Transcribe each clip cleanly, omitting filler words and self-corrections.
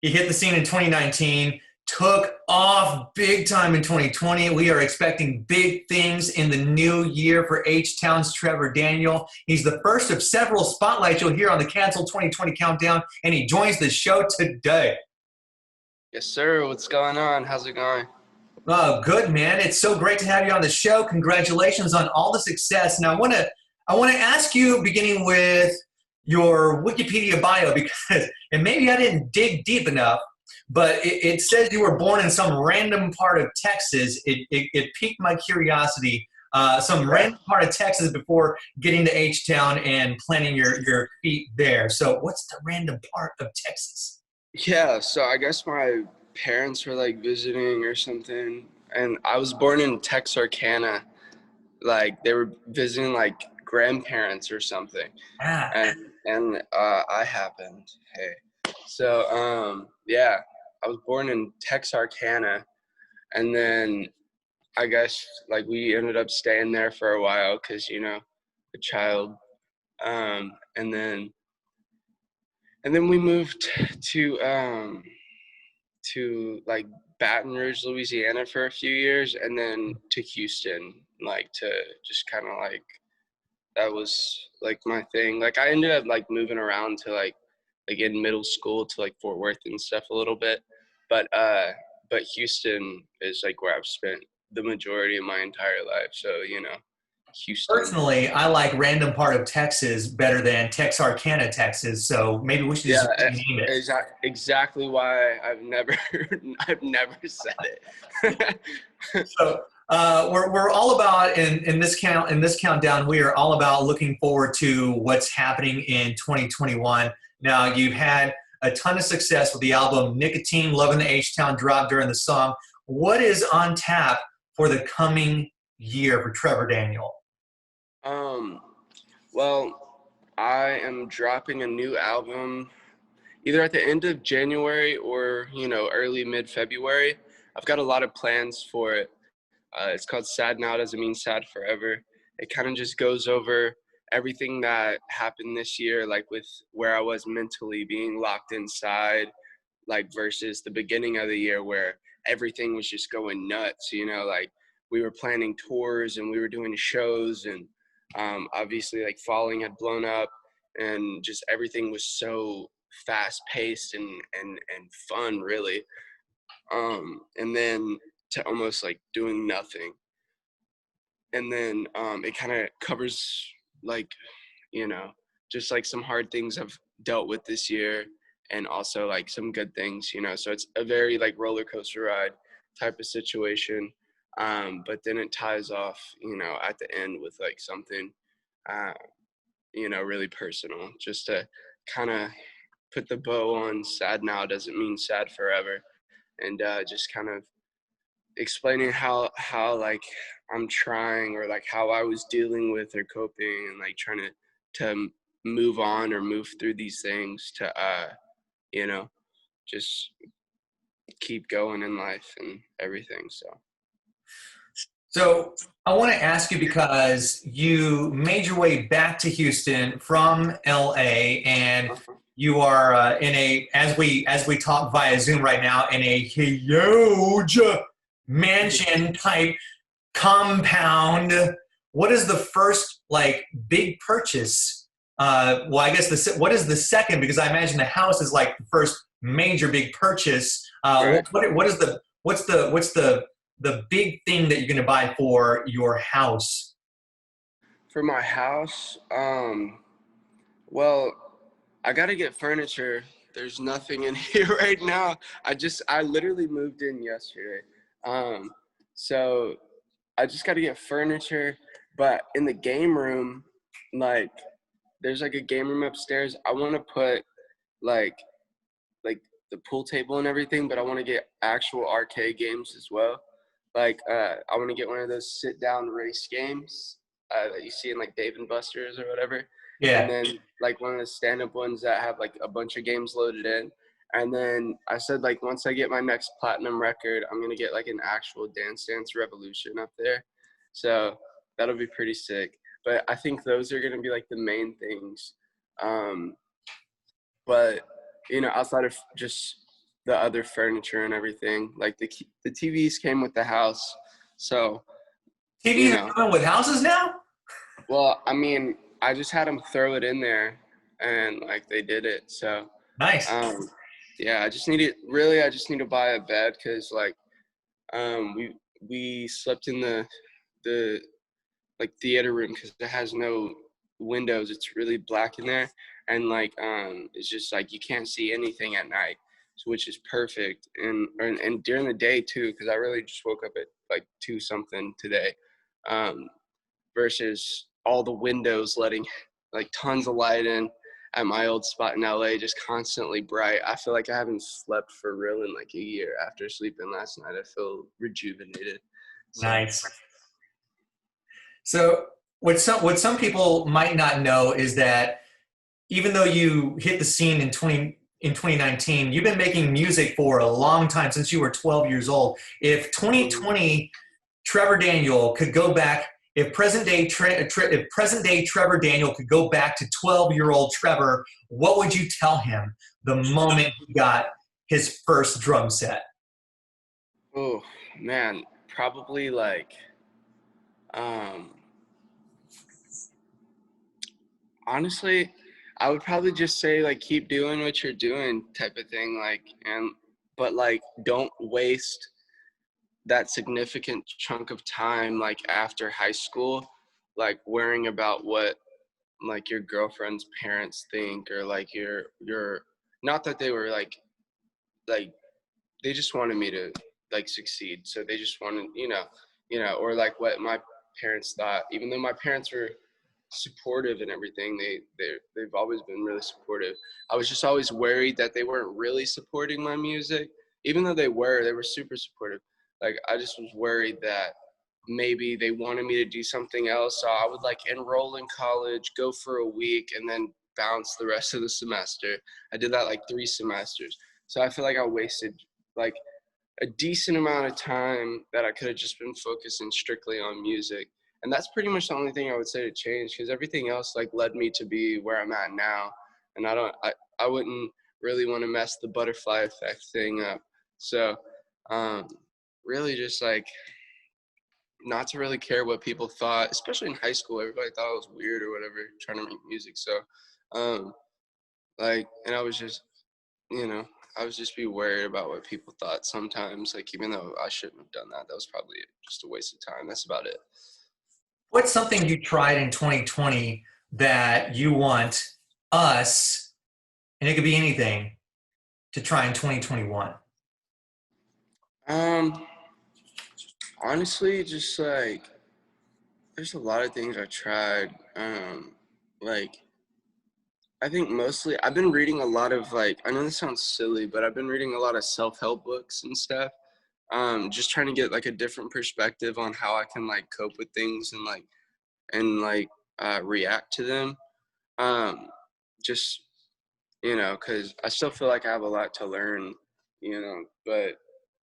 He hit the scene in 2019, took off big time in 2020. We are expecting big things in the new year for H-Town's Trevor Daniel. He's the first of several spotlights you'll hear on the Cancel 2020 Countdown, and he joins the show today. Yes, sir. What's going on? How's it going? Oh, good, man. It's so great to have you on the show. Congratulations on all the success. Now, I want to ask you, beginning with your Wikipedia bio, because, and maybe I didn't dig deep enough, but it says you were born in some random part of Texas. It piqued my curiosity. Some random part of Texas before getting to H-Town and planting your feet there. So what's the random part of Texas? Yeah, so I guess my parents were like visiting or something, and I was born in Texarkana. Like they were visiting like grandparents or something, Ah, and I happened. Hey, so yeah, I was born in Texarkana, and then I guess like we ended up staying there for a while because a child, and then we moved to like Baton Rouge, Louisiana for a few years, and then to Houston, like to just kind of like that was like my thing. Like I ended up like moving around to like in middle school to like Fort Worth and stuff a little bit, but Houston is like where I've spent the majority of my entire life. So Houston. personally, I like random part of Texas better than Texarkana, Texas. So maybe we should Yeah, just rename it. exactly why I've never I've never said it. So we're all about in this countdown. We are all about looking forward to what's happening in 2021. Now you've had a ton of success with the album Nicotine, Loving the H-Town drop during the song. What is on tap for the coming year for Trevor Daniel? Um, well, I am dropping a new album either at the end of January or, early mid-February. I've got a lot of plans for it. It's called Sad Now Doesn't Mean Sad Forever. It kind of just goes over everything that happened this year, like with where I was mentally being locked inside, like versus the beginning of the year where everything was just going nuts, like we were planning tours and we were doing shows and obviously like Falling had blown up and just everything was so fast paced and fun really. And then to almost like doing nothing. And then it kind of covers like, you know, just like some hard things I've dealt with this year and also like some good things, so it's a very like roller coaster ride type of situation. But then it ties off, at the end with like something, uh, really personal, just to kind of put the bow on Sad Now Doesn't Mean Sad Forever. And just kind of explaining how like I'm trying or like how I was dealing with or coping and like trying to move on or move through these things to you know just keep going in life and everything. So I want to ask you because you made your way back to Houston from LA, and you are in a as we talk via Zoom right now in a huge mansion type compound. What is the first like big purchase? Well, I guess what is the second? Because I imagine the house is like the first major big purchase. Right. What's the big thing that you're going to buy for your house? For my house, well, I got to get furniture. There's nothing in here right now. I literally moved in yesterday. Um, so I just got to get furniture, but in the game room, like there's like a game room upstairs. I want to put like like the pool table and everything, but I want to get actual arcade games as well. Like I want to get one of those sit down race games that you see in like Dave and Buster's or whatever, and Yeah. then like one of the stand up ones that have like a bunch of games loaded in. And then I said like once I get my next platinum record, I'm gonna get like an actual Dance Dance Revolution up there. So that'll be pretty sick. But I think those are gonna be like the main things. But outside of just the other furniture and everything. Like the TVs came with the house, so you TVs know. are coming with houses now? Well, I mean, I just had them throw it in there, and like they did it. So, Nice. um, yeah, I just need it. Really, I just need to buy a bed because like we slept in the like theater room because it has no windows. It's really black in there, and like it's just like you can't see anything at night, so, which is perfect. And during the day too, because I really just woke up at like 2 something today. Um, versus all the windows letting like tons of light in at my old spot in LA, just constantly bright. I feel like I haven't slept for real in like a year after sleeping last night. I feel rejuvenated. So, Nice. So what some people might not know is that even though you hit the scene in 2019, you've been making music for a long time since you were 12 years old. If 2020 Trevor Daniel could go back, if present day Trevor Daniel could go back to 12-year-old Trevor, what would you tell him the moment he got his first drum set? oh man, probably like, um, honestly, I would probably just say like keep doing what you're doing type of thing. Like, but like don't waste that significant chunk of time like after high school like worrying about what like your girlfriend's parents think, or like your not that they were like they just wanted me to like succeed, so they just wanted or like what my parents thought, even though my parents were supportive and everything. They've always been really supportive. I was just always worried that they weren't really supporting my music, even though they were super supportive. Like I just was worried that maybe they wanted me to do something else, so I would like enroll in college, go for a week, and then bounce the rest of the semester. I did that like 3 semesters, so I feel like I wasted like a decent amount of time that I could have just been focusing strictly on music. And that's pretty much the only thing I would say to change, because everything else like led me to be where I'm at now. And I wouldn't really want to mess the butterfly effect thing up. So um, really just like not to really care what people thought, especially in high school. Everybody thought I was weird or whatever trying to make music. So um, and I was just, you know, I would just be worried about what people thought sometimes. Like, even though I shouldn't have done that, that was probably just a waste of time. That's about it. What's something you tried in 2020 that you want us, and it could be anything, to try in 2021? Um, Honestly, just like, there's a lot of things I tried. Like, I think mostly I've been reading a lot of like, I know this sounds silly, but I've been reading a lot of self-help books and stuff. Just trying to get like a different perspective on how I can like cope with things and react to them. Um, just because I still feel like I have a lot to learn, but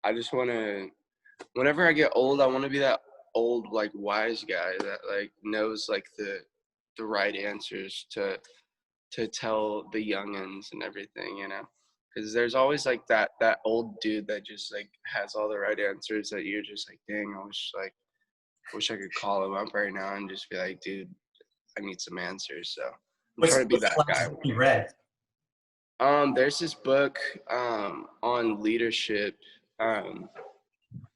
I just want to. Whenever I get old, I want to be that old like wise guy that like knows like the right answers to tell the youngins and everything, because there's always like that old dude that just like has all the right answers that you're just like, dang, I wish I could call him up right now and just be like, dude, I need some answers. So I'm trying to be What's the that last guy. book you read? There's this book on leadership. Um,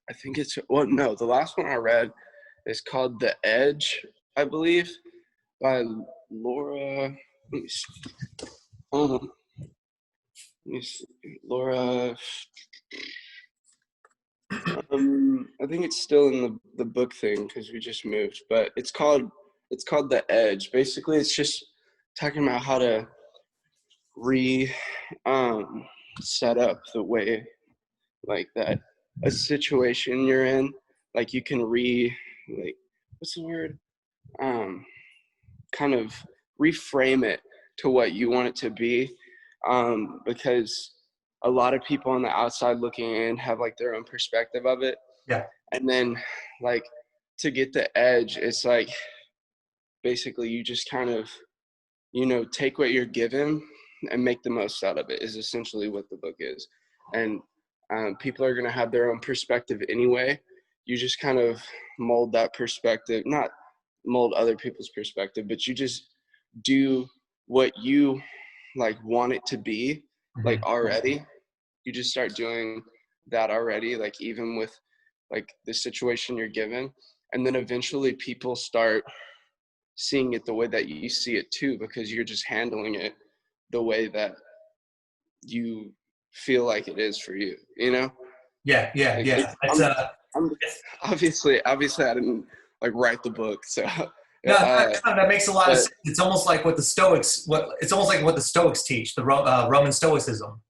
I think no, the last one I read is called The Edge, I believe, by Laura. Let me see. Um, Let me see. Laura. I think it's still in the book thing because we just moved, but it's called The Edge. Basically, it's just talking about how to re set up the way like that a situation you're in, like you can like what's the word kind of reframe it to what you want it to be, because a lot of people on the outside looking in have like their own perspective of it. Yeah. And then like to get the edge, it's like basically you just kind of take what you're given and make the most out of it, is essentially what the book is. and people are going to have their own perspective anyway. You just kind of mold that perspective, not mold other people's perspective, but you just do what you like want it to be, like Mhm. already. You just start doing that already, like even with like the situation you're given. And then eventually people start seeing it the way that you see it too, because you're just handling it the way that you feel like it is for you, you know? Yeah, yeah, Like yeah. I'm obviously I didn't like write the book, so No, uh, that makes a lot of but sense. It's almost like what the Stoics, it's almost like what the Stoics teach, the Roman Stoicism.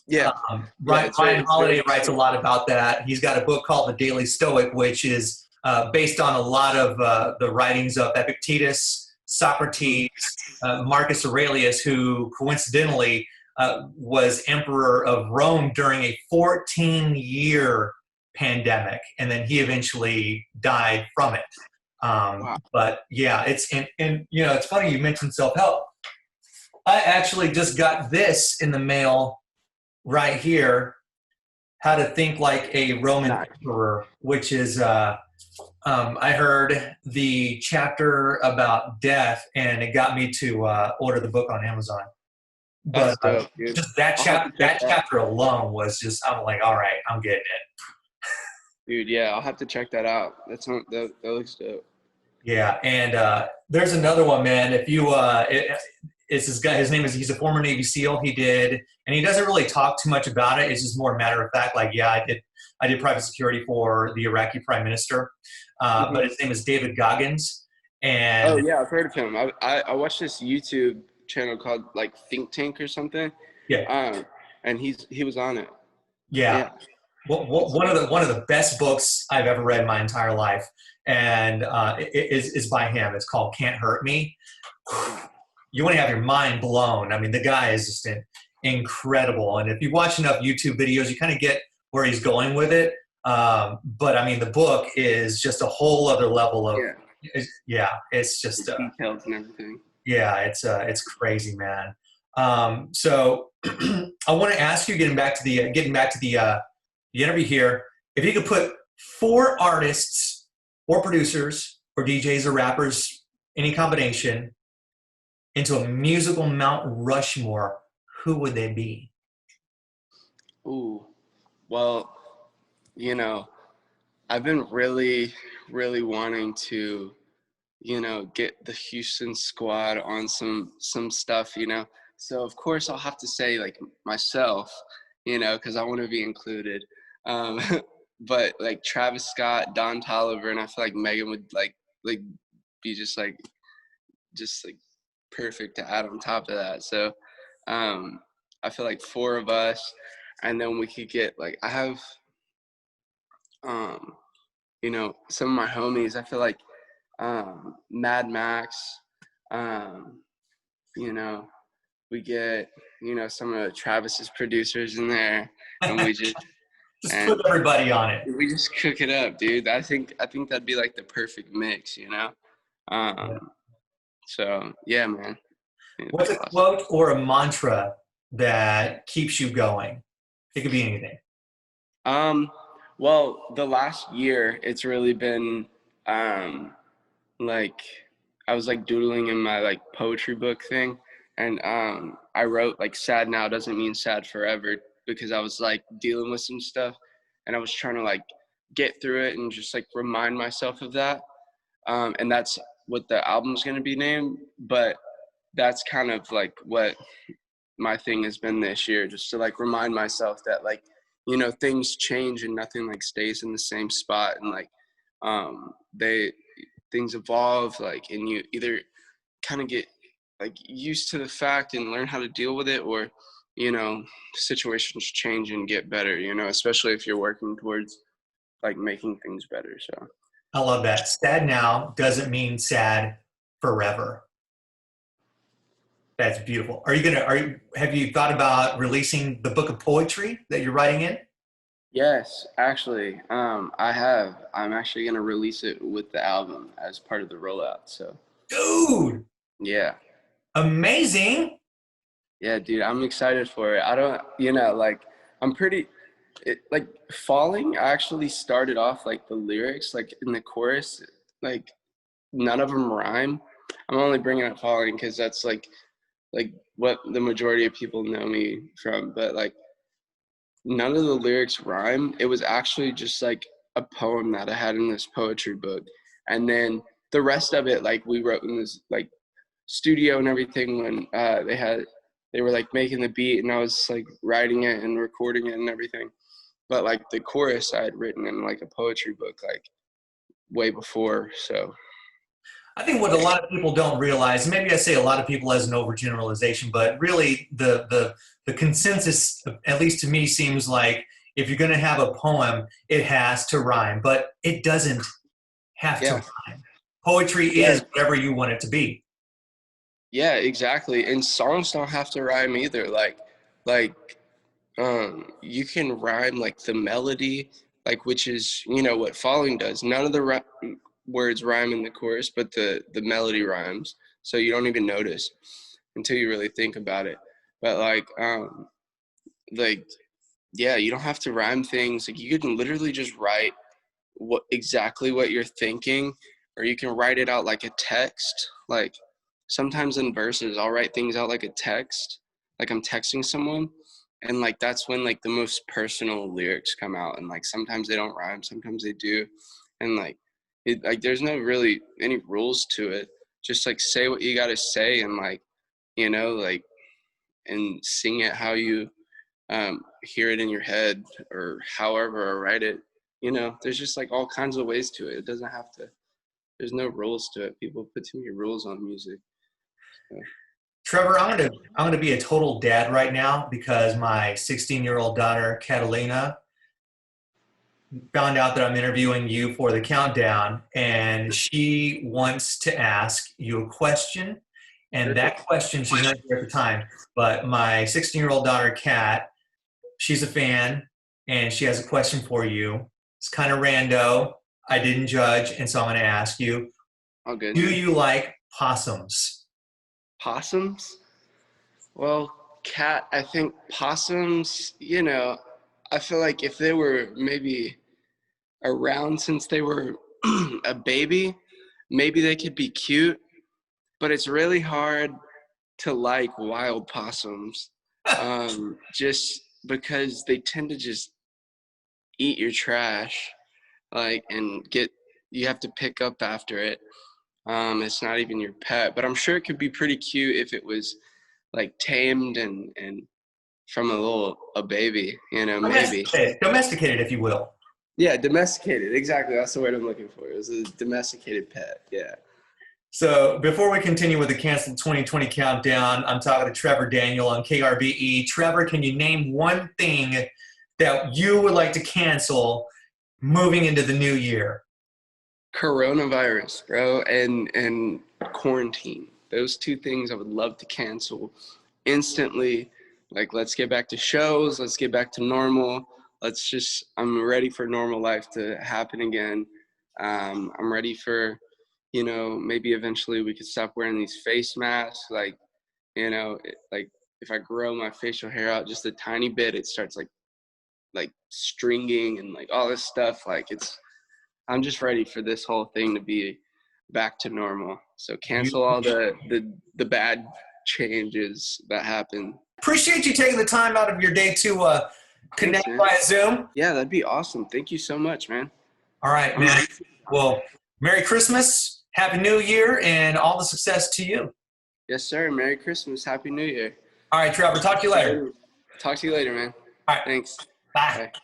yeah, yeah, Ryan it's very Holiday writes a lot about that. He's got a book called The Daily Stoic, which is based on a lot of the writings of Epictetus, Socrates, Marcus Aurelius, who coincidentally was emperor of Rome during a 14-year pandemic, and then he eventually died from it. wow. But yeah, and you know, it's funny you mentioned self-help. I actually just got this in the mail right here, How to Think Like a Roman Nice. Emperor, which is I heard the chapter about death, and it got me to order the book on Amazon. But That's dope, dude. just that I'll have to check that. chapter alone was just, I'm like, all right, I'm getting it. Dude, yeah, I'll have to check that out. That looks dope. Yeah, and there's another one, man. If you, it's this guy. His name is. He's a former Navy SEAL. He did, and he doesn't really talk too much about it. It's just more matter of fact. Like, yeah, I did private security for the Iraqi Prime Minister, but Hmm. his name is David Goggins, and Oh yeah, I've heard of him. I watched this YouTube channel called like Think Tank or something, yeah, um, and he was on it. yeah. Yeah, Well, that's one of the best books I've ever read in my entire life, and is by him. It's called Can't Hurt Me. wow. You want to have your mind blown. I mean, the guy is just incredible. And if you watch enough YouTube videos, you kind of get where he's going with it. But I mean, the book is just a whole other level of, Yeah, yeah, it's the just, details and everything. yeah, it's crazy, man. So I want to ask you, the interview here, if you could put four artists or producers or DJs or rappers, any combination, into a musical Mount Rushmore, who would they be? Ooh, well, you know, I've been really, really wanting to, get the Houston squad on some stuff, So of course I'll have to say like myself, because I want to be included. Um, but like Travis Scott, Don Toliver, and I feel like Megan would like be just like perfect to add on top of that. So I feel like four of us, and then we could get like I have um, some of my homies. I feel like Mad Max. Um, you know, we get some of Travis's producers in there, and Just put and everybody on it. we just cook it up, dude. I think that'd be like the perfect mix. Yeah. Um, so yeah, man, it'd What's be a awesome. quote or a mantra that keeps you going? It could be anything. Um, well, the last year it's really been um like I was like doodling in my like poetry book thing, and I wrote like sad now doesn't mean sad forever, because I was like dealing with some stuff, and I was trying to like get through it and just like remind myself of that. And that's what the album's gonna be named, but that's kind of like what my thing has been this year, just to like remind myself that like things change and nothing like stays in the same spot, and like they things evolve, like, and you either kind of get like used to the fact and learn how to deal with it, or situations change and get better, especially if you're working towards like making things better. So I love that. Sad now doesn't mean sad forever. That's beautiful. Have you thought about releasing the book of poetry that you're writing in? yes, actually, I'm actually going to release it with the album as part of the rollout. So Dude, yeah. amazing. Yeah, dude, I'm excited for it. I don't, like, I'm pretty, like Falling, I actually started off like the lyrics, like in the chorus, like none of them rhyme. I'm only bringing up Falling because that's like what the majority of people know me from, but like none of the lyrics rhyme. It was actually just like a poem that I had in this poetry book. And then the rest of it, like we wrote in this like studio and everything when they were like making the beat, and I was like writing it and recording it and everything. But like the chorus I had written in like a poetry book like way before. So I think what a lot of people don't realize, maybe I say a lot of people as an overgeneralization, but really the consensus, at least to me, seems like if you're going to have a poem, it has to rhyme, but it doesn't have to yeah. rhyme. Poetry Yeah. is whatever you want it to be. Yeah, exactly. And songs don't have to rhyme either. Like you can rhyme like the melody, like which is, you know, what Falling does. None of the words rhyme in the chorus, but the melody rhymes. So you don't even notice until you really think about it. But like yeah, you don't have to rhyme things. Like you can literally just write exactly what you're thinking, or you can write it out like a text. Like sometimes in verses I'll write things out like a text, like I'm texting someone, and like that's when like the most personal lyrics come out, and like sometimes they don't rhyme, sometimes they do. And like there's no really any rules to it. Just like say what you got to say, and like, you know, like, and sing it how you hear it in your head, or however, or write it. You know, there's just like all kinds of ways to it. It doesn't have to, there's no rules to it. People put too many rules on music. So. Trevor, I'm gonna be a total dad right now because my 16-year-old daughter Catalina found out that I'm interviewing you for the countdown, and she wants to ask you a question. And that Perfect. question, she's not here at the time, but my 16-year-old daughter Kat, she's a fan, and she has a question for you. It's kind of rando. I didn't judge, and so I'm going to ask you: All good. do you like possums? Possums? Well, cat, I think possums, you know, I feel like if they were maybe around since they were a baby, maybe they could be cute, but it's really hard to like wild possums, just because they tend to just eat your trash, like, and you have to pick up after it. It's not even your pet, but I'm sure it could be pretty cute if it was like tamed and from a baby, you know, maybe. Domesticated, if you will. Yeah, domesticated. Exactly. That's the word I'm looking for. It was a domesticated pet. Yeah. So before we continue with the canceled 2020 countdown, I'm talking to Trevor Daniel on KRBE. Trevor, can you name one thing that you would like to cancel moving into the new year? Coronavirus, bro, and quarantine. Those two things I would love to cancel instantly. Like, let's get back to shows. Let's get back to normal. I'm ready for normal life to happen again. I'm ready for, you know, maybe eventually we could stop wearing these face masks. Like, you know, like if I grow my facial hair out just a tiny bit, it starts like stringing and like all this stuff. I'm just ready for this whole thing to be back to normal. So cancel all the bad changes that happen. Appreciate you taking the time out of your day to connect Thanks, man. via Zoom. Yeah, that'd be awesome. Thank you so much, man. All right, man. Well, Merry Christmas, Happy New Year, and all the success to you. Yes, sir. Merry Christmas. Happy New Year. All right, Trevor. Talk to you later. Talk to you later, man. All right. Thanks. Bye. Bye.